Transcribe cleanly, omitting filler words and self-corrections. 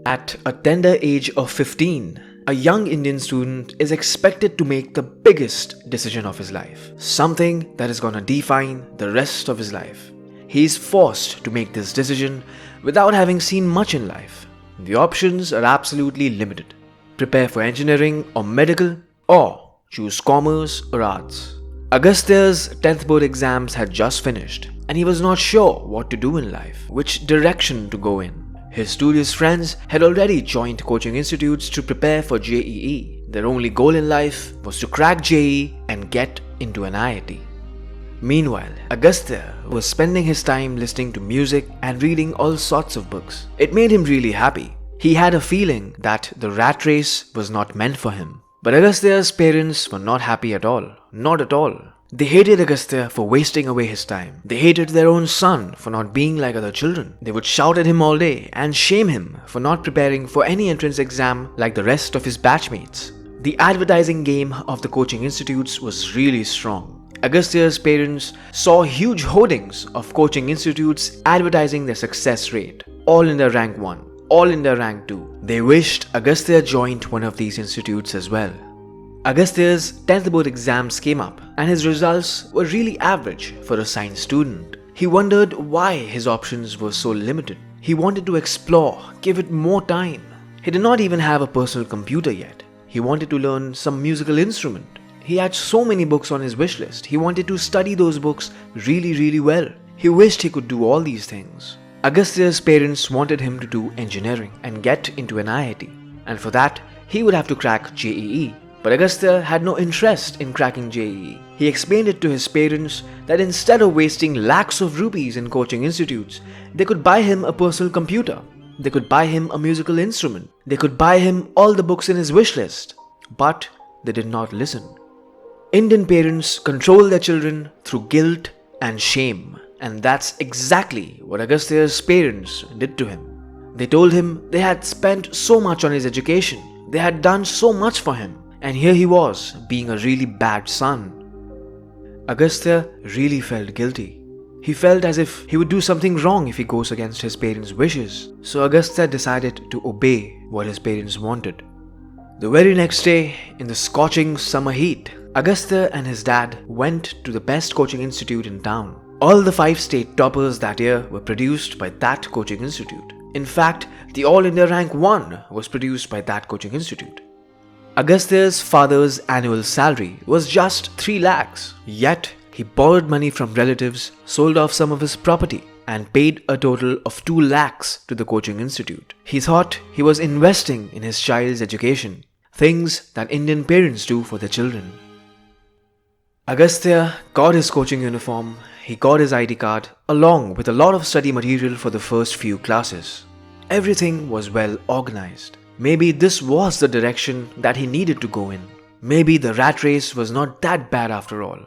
At a tender age of 15, a young Indian student is expected to make the biggest decision of his life, something that is gonna define the rest of his life. He is forced to make this decision without having seen much in life. The options are absolutely limited. Prepare for engineering or medical, or choose commerce or arts. Agastya's 10th board exams had just finished, and he was not sure what to do in life, which direction to go in. His studious friends had already joined coaching institutes to prepare for JEE. Their only goal in life was to crack JEE and get into an IIT. Meanwhile, Agastya was spending his time listening to music and reading all sorts of books. It made him really happy. He had a feeling that the rat race was not meant for him. But Agastya's parents were not happy at all. Not at all. They hated Agastya for wasting away his time. They hated their own son for not being like other children. They would shout at him all day and shame him for not preparing for any entrance exam like the rest of his batchmates. The advertising game of the coaching institutes was really strong. Agastya's parents saw huge hoardings of coaching institutes advertising their success rate, all in their rank 1, all in their rank 2. They wished Agastya joined one of these institutes as well. Agastya's 10th board exams came up and his results were really average for a science student. He wondered why his options were so limited. He wanted to explore, give it more time. He did not even have a personal computer yet. He wanted to learn some musical instrument. He had so many books on his wish list. He wanted to study those books really well. He wished he could do all these things. Agastya's parents wanted him to do engineering and get into an IIT. And for that, he would have to crack JEE. But Agastya had no interest in cracking JEE. He explained it to his parents that instead of wasting lakhs of rupees in coaching institutes, they could buy him a personal computer. They could buy him a musical instrument. They could buy him all the books in his wish list. But they did not listen. Indian parents control their children through guilt and shame. And that's exactly what Agastya's parents did to him. They told him they had spent so much on his education. They had done so much for him. And here he was, being a really bad son. Agastya really felt guilty. He felt as if he would do something wrong if he goes against his parents' wishes. So Agastya decided to obey what his parents wanted. The very next day, in the scorching summer heat, Agastya and his dad went to the best coaching institute in town. All the 5 state toppers that year were produced by that coaching institute. In fact, the All India Rank 1 was produced by that coaching institute. Agastya's father's annual salary was just 3 lakhs, yet he borrowed money from relatives, sold off some of his property, and paid a total of 2 lakhs to the coaching institute. He thought he was investing in his child's education, things that Indian parents do for their children. Agastya got his coaching uniform, he got his ID card, along with a lot of study material for the first few classes. Everything was well organized. Maybe this was the direction that he needed to go in. Maybe the rat race was not that bad after all.